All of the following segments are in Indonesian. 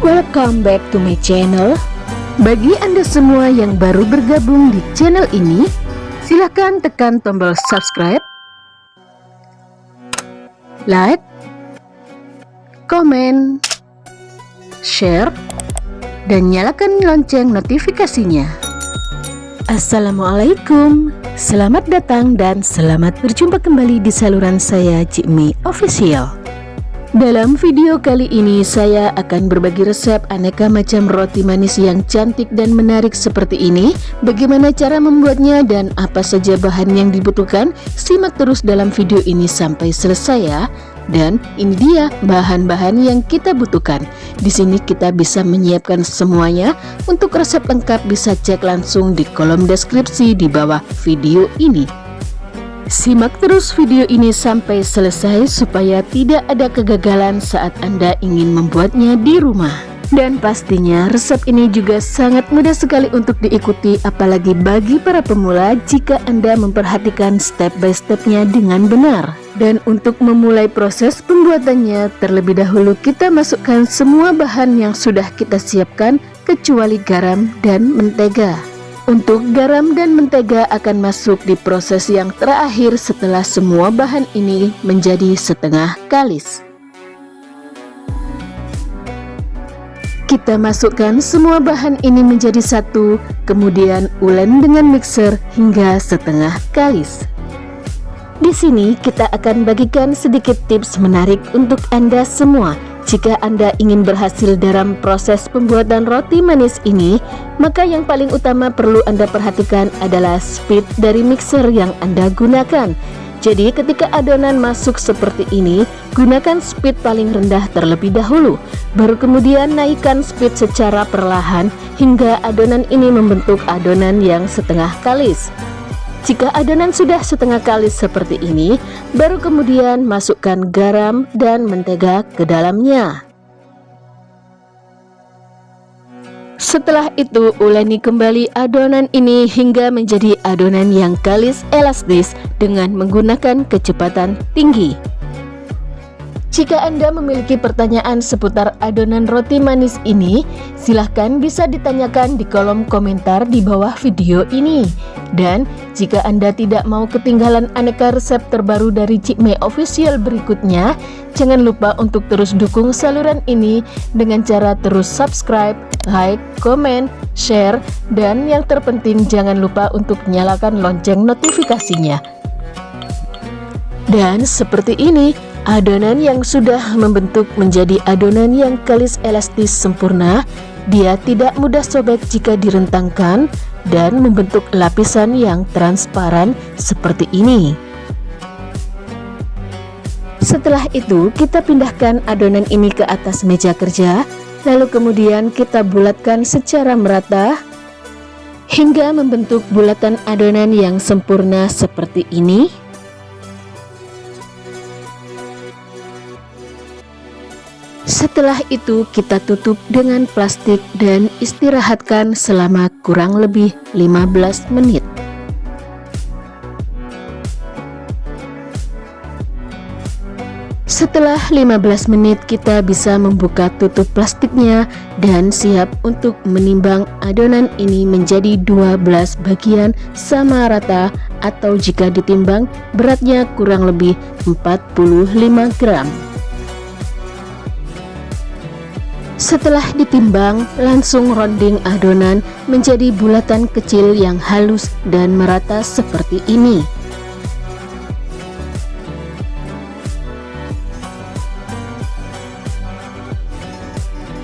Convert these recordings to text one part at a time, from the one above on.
Welcome back to my channel. Bagi Anda semua yang baru bergabung di channel ini, silahkan tekan tombol subscribe, like, komen, share, dan nyalakan lonceng notifikasinya. Assalamualaikum, selamat datang dan selamat berjumpa kembali di saluran saya, Cik Mi Official. Dalam video kali ini saya akan berbagi resep aneka macam roti manis yang cantik dan menarik seperti ini. Bagaimana cara membuatnya dan apa saja bahan yang dibutuhkan? Simak terus dalam video ini sampai selesai ya. Dan ini dia bahan-bahan yang kita butuhkan. Di sini kita bisa menyiapkan semuanya. Untuk resep lengkap bisa cek langsung di kolom deskripsi di bawah video ini. Simak terus video ini sampai selesai supaya tidak ada kegagalan saat Anda ingin membuatnya di rumah. Dan pastinya resep ini juga sangat mudah sekali untuk diikuti, apalagi bagi para pemula jika Anda memperhatikan step by stepnya dengan benar. Dan untuk memulai proses pembuatannya, terlebih dahulu kita masukkan semua bahan yang sudah kita siapkan kecuali garam dan mentega. Untuk garam dan mentega akan masuk di proses yang terakhir setelah semua bahan ini menjadi setengah kalis. Kita masukkan semua bahan ini menjadi satu, kemudian ulen dengan mixer hingga setengah kalis. Di sini kita akan bagikan sedikit tips menarik untuk Anda semua. Jika Anda ingin berhasil dalam proses pembuatan roti manis ini, maka yang paling utama perlu Anda perhatikan adalah speed dari mixer yang Anda gunakan. Jadi ketika adonan masuk seperti ini, gunakan speed paling rendah terlebih dahulu. Baru kemudian naikkan speed secara perlahan hingga adonan ini membentuk adonan yang setengah kalis. Jika adonan sudah setengah kalis seperti ini, baru kemudian masukkan garam dan mentega ke dalamnya. Setelah itu, uleni kembali adonan ini hingga menjadi adonan yang kalis elastis dengan menggunakan kecepatan tinggi. Jika Anda memiliki pertanyaan seputar adonan roti manis ini, silahkan bisa ditanyakan di kolom komentar di bawah video ini. Dan jika Anda tidak mau ketinggalan aneka resep terbaru dari Cik Mi Official berikutnya, jangan lupa untuk terus dukung saluran ini dengan cara terus subscribe, like, komen, share, dan yang terpenting jangan lupa untuk nyalakan lonceng notifikasinya. Dan seperti ini, adonan yang sudah membentuk menjadi adonan yang kalis elastis sempurna. Dia tidak mudah sobek jika direntangkan dan membentuk lapisan yang transparan seperti ini. Setelah itu kita pindahkan adonan ini ke atas meja kerja, lalu kemudian kita bulatkan secara merata hingga membentuk bulatan adonan yang sempurna seperti ini. Setelah itu kita tutup dengan plastik dan istirahatkan selama kurang lebih 15 menit. Setelah 15 menit kita bisa membuka tutup plastiknya dan siap untuk menimbang adonan ini menjadi 12 bagian sama rata, atau jika ditimbang beratnya kurang lebih 45 gram. Setelah ditimbang, langsung ronding adonan menjadi bulatan kecil yang halus dan merata seperti ini.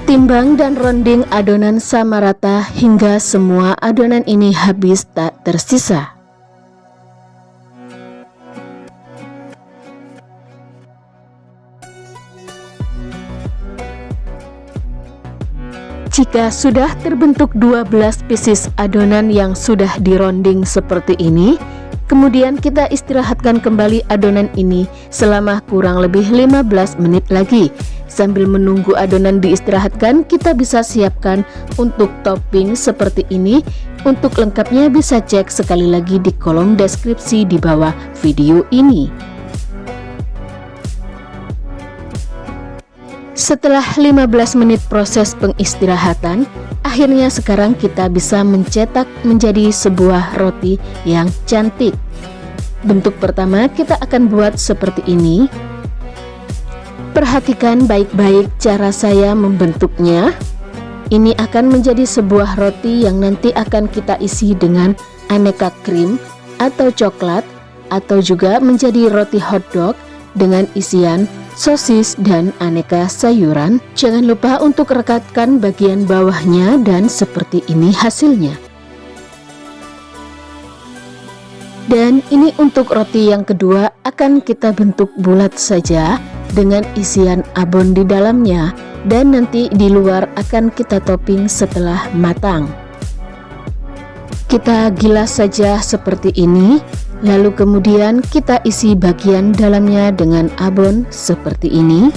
Timbang dan ronding adonan sama rata hingga semua adonan ini habis tak tersisa. Jika sudah terbentuk 12 pieces adonan yang sudah dironding seperti ini, kemudian kita istirahatkan kembali adonan ini selama kurang lebih 15 menit lagi. Sambil menunggu adonan diistirahatkan, kita bisa siapkan untuk topping seperti ini. Untuk lengkapnya bisa cek sekali lagi di kolom deskripsi di bawah video ini. Setelah 15 menit proses pengistirahatan, akhirnya sekarang kita bisa mencetak menjadi sebuah roti yang cantik. Bentuk pertama kita akan buat seperti ini. Perhatikan baik-baik cara saya membentuknya. Ini akan menjadi sebuah roti yang nanti akan kita isi dengan aneka krim atau coklat, atau juga menjadi roti hotdog dengan isian sosis dan aneka sayuran. Jangan lupa untuk rekatkan bagian bawahnya dan seperti ini hasilnya. Dan ini untuk roti yang kedua akan kita bentuk bulat saja dengan isian abon di dalamnya, dan nanti di luar akan kita topping setelah matang. Kita gilas saja seperti ini, lalu kemudian kita isi bagian dalamnya dengan abon seperti ini.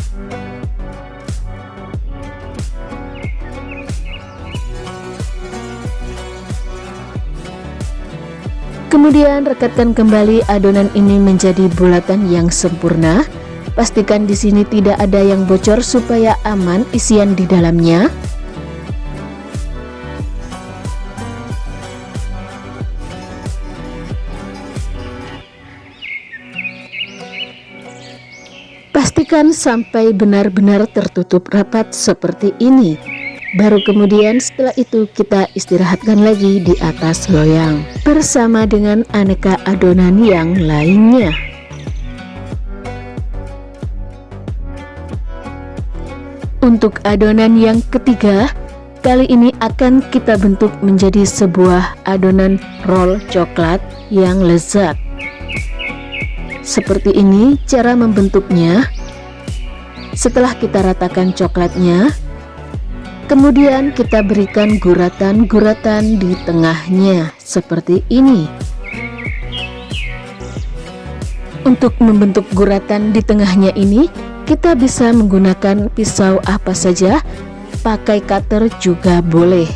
Kemudian rekatkan kembali adonan ini menjadi bulatan yang sempurna. Pastikan di sini tidak ada yang bocor supaya aman isian di dalamnya. Pastikan sampai benar-benar tertutup rapat seperti ini. Baru kemudian setelah itu kita istirahatkan lagi di atas loyang bersama dengan aneka adonan yang lainnya. Untuk adonan yang ketiga, kali ini akan kita bentuk menjadi sebuah adonan roll coklat yang lezat. Seperti ini cara membentuknya. Setelah kita ratakan coklatnya, kemudian kita berikan guratan-guratan di tengahnya seperti ini. Untuk membentuk guratan di tengahnya ini, kita bisa menggunakan pisau apa saja, pakai cutter juga boleh.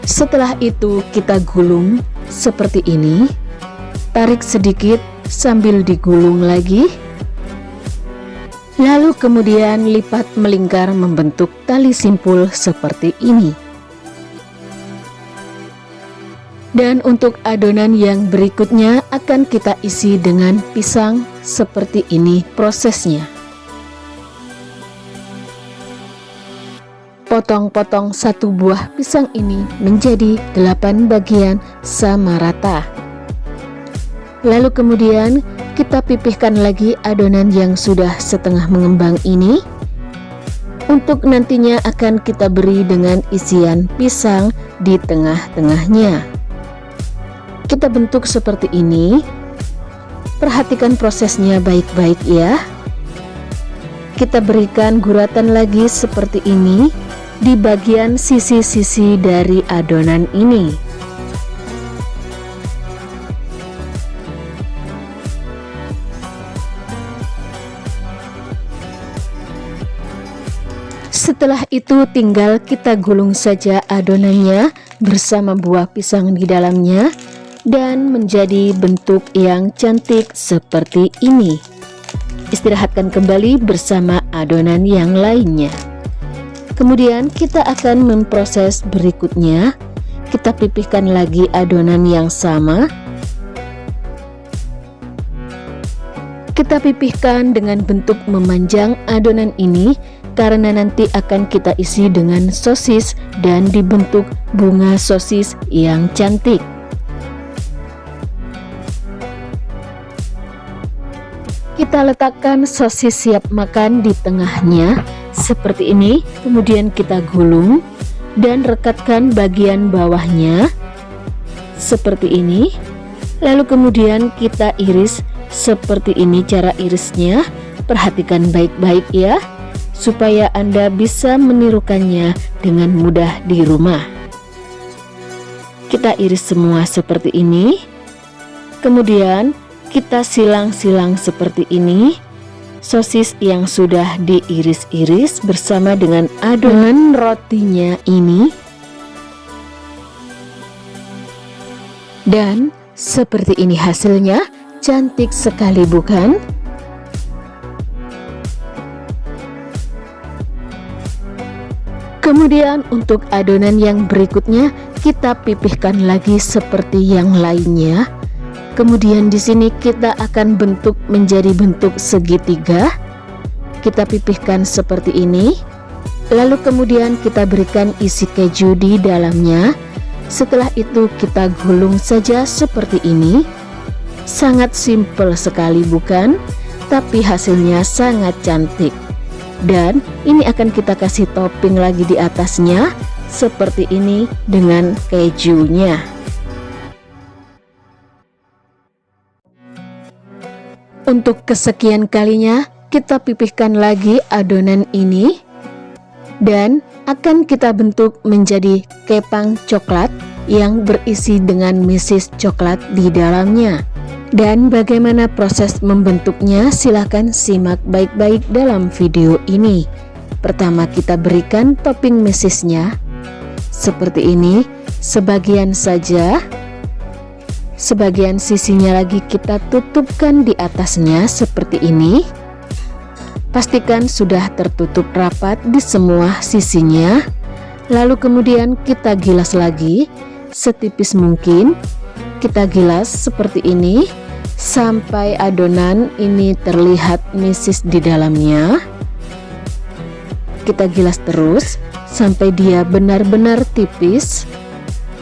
Setelah itu kita gulung seperti ini, tarik sedikit sambil digulung lagi, lalu kemudian lipat melingkar membentuk tali simpul seperti ini. Dan untuk adonan yang berikutnya akan kita isi dengan pisang seperti ini prosesnya. Potong-potong satu buah pisang ini menjadi 8 bagian sama rata. Lalu kemudian kita pipihkan lagi adonan yang sudah setengah mengembang ini. Untuk nantinya akan kita beri dengan isian pisang di tengah-tengahnya. Kita bentuk seperti ini. Perhatikan prosesnya baik-baik ya. Kita berikan guratan lagi seperti ini di bagian sisi-sisi dari adonan ini. Setelah itu tinggal kita gulung saja adonannya bersama buah pisang di dalamnya dan menjadi bentuk yang cantik seperti ini. Istirahatkan kembali bersama adonan yang lainnya. Kemudian kita akan memproses berikutnya. Kita pipihkan lagi adonan yang sama. Kita pipihkan dengan bentuk memanjang adonan ini karena nanti akan kita isi dengan sosis dan dibentuk bunga sosis yang cantik. Kita letakkan sosis siap makan di tengahnya seperti ini, kemudian kita gulung dan rekatkan bagian bawahnya seperti ini. Lalu kemudian kita iris seperti ini cara irisnya. Perhatikan baik-baik ya, supaya Anda bisa menirukannya dengan mudah di rumah. Kita iris semua seperti ini. Kemudian kita silang-silang seperti ini sosis yang sudah diiris-iris bersama dengan adonan rotinya ini. Dan seperti ini hasilnya, cantik sekali bukan? Kemudian untuk adonan yang berikutnya kita pipihkan lagi seperti yang lainnya. Kemudian di sini kita akan bentuk menjadi bentuk segitiga. Kita pipihkan seperti ini. Lalu kemudian kita berikan isi keju di dalamnya. Setelah itu kita gulung saja seperti ini. Sangat simpel sekali bukan? Tapi hasilnya sangat cantik. Dan ini akan kita kasih topping lagi di atasnya seperti ini dengan kejunya. Untuk kesekian kalinya kita pipihkan lagi adonan ini dan akan kita bentuk menjadi kepang coklat yang berisi dengan meses coklat di dalamnya. Dan bagaimana proses membentuknya, silahkan simak baik-baik dalam video ini. Pertama kita berikan topping mesesnya seperti ini, sebagian saja. Sebagian sisinya lagi kita tutupkan di atasnya seperti ini. Pastikan sudah tertutup rapat di semua sisinya. Lalu kemudian kita gilas lagi setipis mungkin. Kita gilas seperti ini sampai adonan ini terlihat meses di dalamnya. Kita gilas terus sampai dia benar-benar tipis.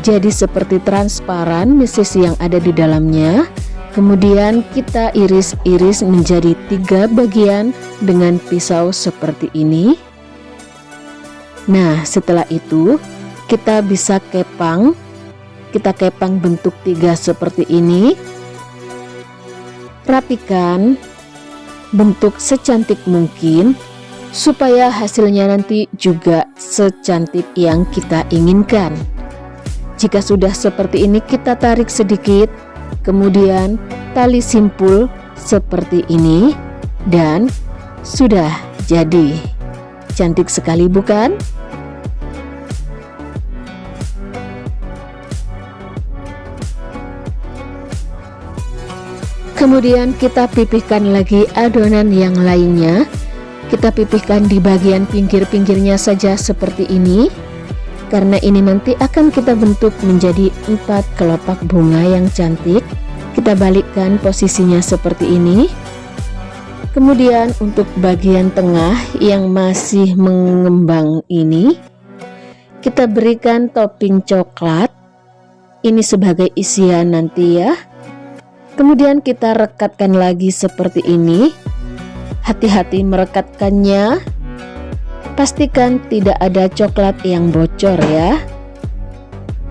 Jadi seperti transparan meses yang ada di dalamnya. Kemudian kita iris-iris menjadi 3 bagian dengan pisau seperti ini. Nah, setelah itu kita bisa kepang. Kita kepang bentuk 3 seperti ini. Rapikan bentuk secantik mungkin supaya hasilnya nanti juga secantik yang kita inginkan. Jika sudah seperti ini kita tarik sedikit, kemudian tali simpul seperti ini dan sudah jadi. Cantik sekali bukan? Kemudian kita pipihkan lagi adonan yang lainnya. Kita pipihkan di bagian pinggir-pinggirnya saja seperti ini. Karena ini nanti akan kita bentuk menjadi 4 kelopak bunga yang cantik. Kita balikkan posisinya seperti ini. Kemudian untuk bagian tengah yang masih mengembang ini, kita berikan topping coklat. Ini sebagai isian nanti ya. Kemudian kita rekatkan lagi seperti ini. Hati-hati merekatkannya. Pastikan tidak ada coklat yang bocor ya.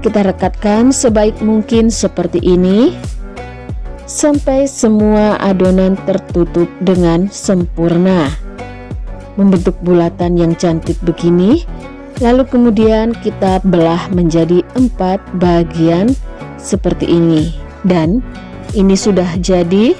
Kita rekatkan sebaik mungkin seperti ini sampai semua adonan tertutup dengan sempurna, membentuk bulatan yang cantik begini. Lalu kemudian kita belah menjadi 4 bagian seperti ini. Dan ini sudah jadi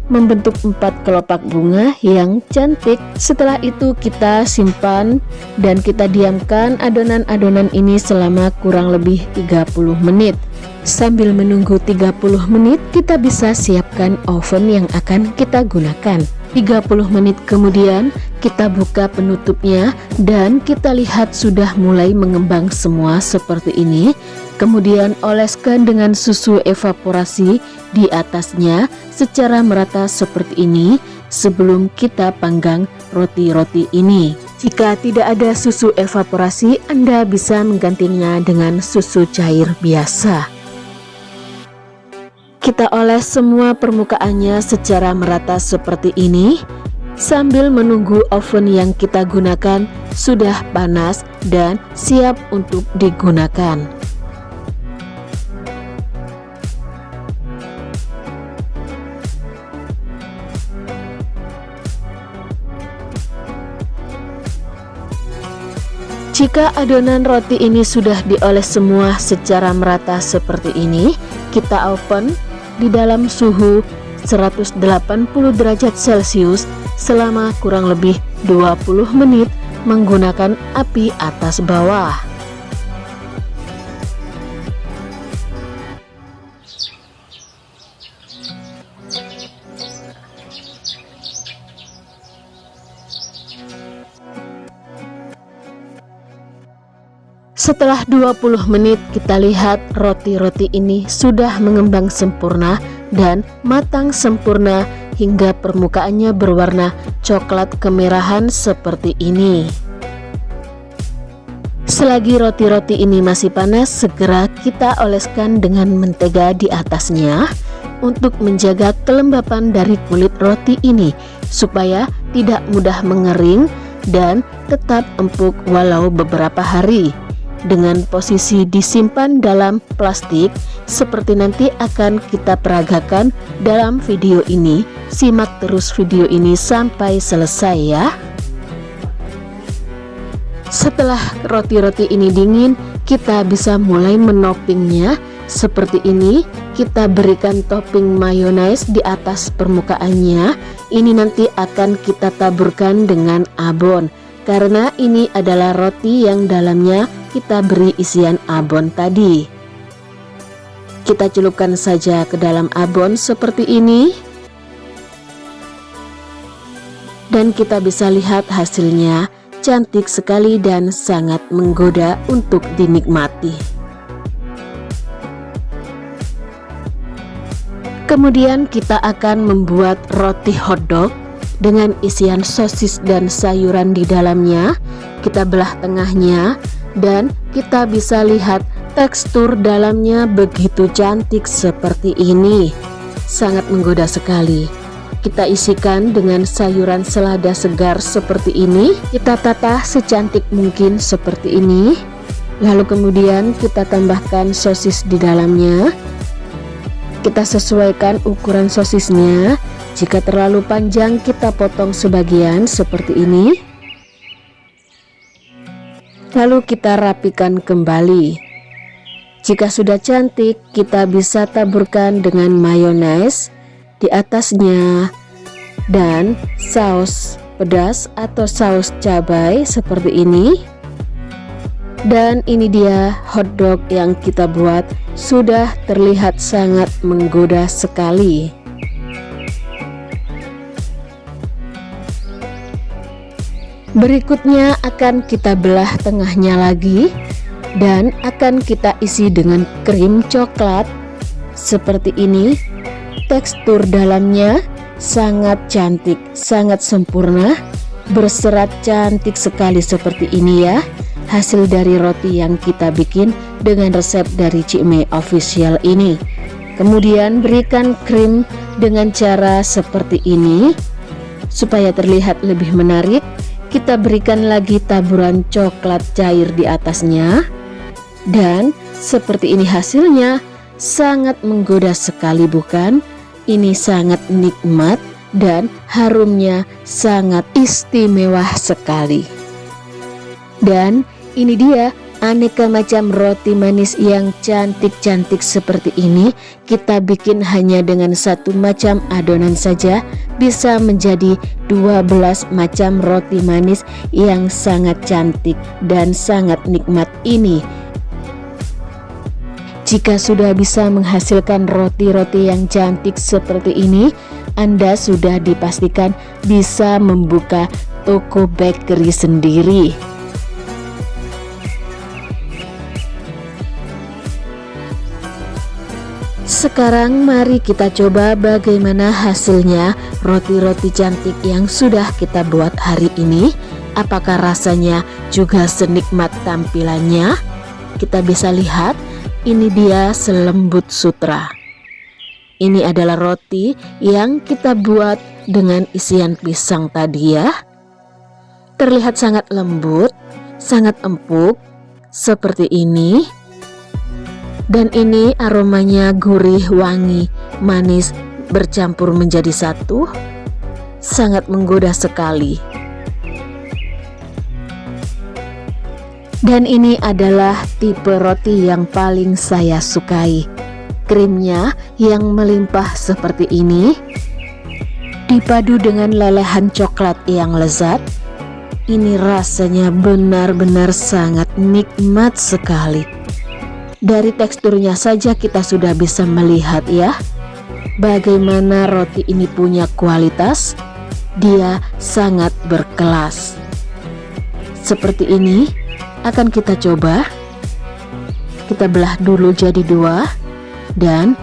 membentuk 4 kelopak bunga yang cantik. Setelah itu kita simpan dan kita diamkan adonan-adonan ini selama kurang lebih 30 menit. Sambil menunggu 30 menit kita bisa siapkan oven yang akan kita gunakan. 30 menit kemudian kita buka penutupnya dan kita lihat sudah mulai mengembang semua seperti ini. Kemudian oleskan dengan susu evaporasi di atasnya secara merata seperti ini sebelum kita panggang roti-roti ini. Jika tidak ada susu evaporasi, Anda bisa menggantinya dengan susu cair biasa. Kita oles semua permukaannya secara merata seperti ini sambil menunggu oven yang kita gunakan sudah panas dan siap untuk digunakan. Jika adonan roti ini sudah dioles semua secara merata seperti ini, kita oven di dalam suhu 180 derajat Celcius selama kurang lebih 20 menit menggunakan api atas bawah. Setelah 20 menit kita lihat roti-roti ini sudah mengembang sempurna dan matang sempurna hingga permukaannya berwarna coklat kemerahan seperti ini. Selagi roti-roti ini masih panas, segera kita oleskan dengan mentega di atasnya untuk menjaga kelembapan dari kulit roti ini supaya tidak mudah mengering dan tetap empuk walau beberapa hari. Dengan posisi disimpan dalam plastik seperti nanti akan kita peragakan dalam video ini. Simak terus video ini sampai selesai ya. Setelah roti-roti ini dingin, kita bisa mulai menopingnya seperti ini. Kita berikan topping mayonaise di atas permukaannya. Ini nanti akan kita taburkan dengan abon, karena ini adalah roti yang dalamnya kita beri isian abon tadi. Kita celupkan saja ke dalam abon seperti ini, dan kita bisa lihat hasilnya cantik sekali dan sangat menggoda untuk dinikmati. Kemudian kita akan membuat roti hotdog dengan isian sosis dan sayuran di dalamnya. Kita belah tengahnya dan kita bisa lihat tekstur dalamnya begitu cantik seperti ini. Sangat menggoda sekali. Kita isikan dengan sayuran selada segar seperti ini. Kita tata secantik mungkin seperti ini. Lalu kemudian kita tambahkan sosis di dalamnya. Kita sesuaikan ukuran sosisnya. Jika terlalu panjang kita potong sebagian seperti ini. Lalu kita rapikan kembali. Jika sudah cantik, kita bisa taburkan dengan mayonaise di atasnya dan saus pedas atau saus cabai seperti ini. Dan ini dia hotdog yang kita buat, sudah terlihat sangat menggoda sekali. Berikutnya akan kita belah tengahnya lagi dan akan kita isi dengan krim coklat seperti ini. Tekstur dalamnya sangat cantik, sangat sempurna, berserat cantik sekali seperti ini ya. Hasil dari roti yang kita bikin dengan resep dari Cik Mei Official ini. Kemudian berikan krim dengan cara seperti ini supaya terlihat lebih menarik. Kita berikan lagi taburan coklat cair di atasnya. Dan seperti ini hasilnya, sangat menggoda sekali bukan? Ini sangat nikmat dan harumnya sangat istimewa sekali. Dan ini dia aneka macam roti manis yang cantik-cantik seperti ini. Kita bikin hanya dengan satu macam adonan saja bisa menjadi 12 macam roti manis yang sangat cantik dan sangat nikmat ini. Jika sudah bisa menghasilkan roti-roti yang cantik seperti ini, Anda sudah dipastikan bisa membuka toko bakery sendiri. Sekarang mari kita coba bagaimana hasilnya roti-roti cantik yang sudah kita buat hari ini. Apakah rasanya juga senikmat tampilannya? Kita bisa lihat, ini dia selembut sutra. Ini adalah roti yang kita buat dengan isian pisang tadi ya. Terlihat sangat lembut, sangat empuk seperti ini. Dan ini aromanya gurih, wangi, manis bercampur menjadi satu. Sangat menggoda sekali. Dan ini adalah tipe roti yang paling saya sukai. Krimnya yang melimpah seperti ini, dipadu dengan lelehan coklat yang lezat. Ini rasanya benar-benar sangat nikmat sekali. Dari teksturnya saja kita sudah bisa melihat ya, bagaimana roti ini punya kualitas. Dia sangat berkelas. Seperti ini akan kita coba kita belah dulu jadi dua dan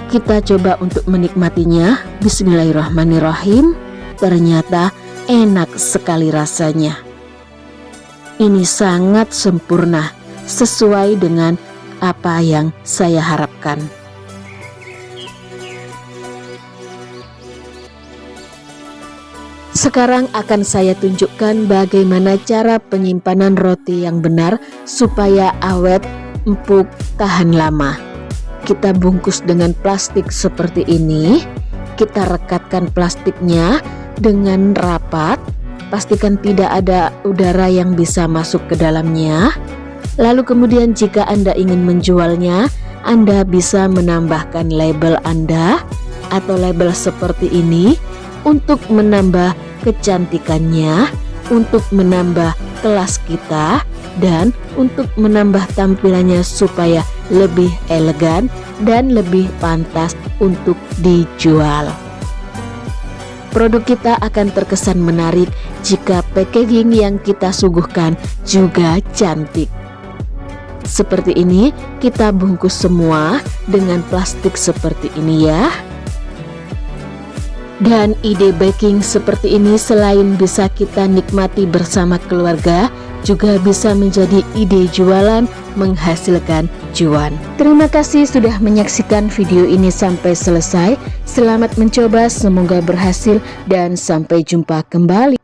kita coba untuk menikmatinya. Bismillahirrahmanirrahim. Ternyata enak sekali rasanya. Ini sangat sempurna, sesuai dengan apa yang saya harapkan. Sekarang akan saya tunjukkan bagaimana cara penyimpanan roti yang benar supaya awet, empuk, tahan lama. Kita bungkus dengan plastik seperti ini. Kita rekatkan plastiknya dengan rapat. Pastikan tidak ada udara yang bisa masuk ke dalamnya. Lalu kemudian jika Anda ingin menjualnya, Anda bisa menambahkan label Anda atau label seperti ini untuk menambah kecantikannya, untuk menambah kelas kita, dan untuk menambah tampilannya supaya lebih elegan dan lebih pantas untuk dijual. Produk kita akan terkesan menarik jika packaging yang kita suguhkan juga cantik. Seperti ini kita bungkus semua dengan plastik seperti ini ya. Dan ide baking seperti ini selain bisa kita nikmati bersama keluarga, juga bisa menjadi ide jualan menghasilkan cuan. Terima kasih sudah menyaksikan video ini sampai selesai. Selamat mencoba, semoga berhasil dan sampai jumpa kembali.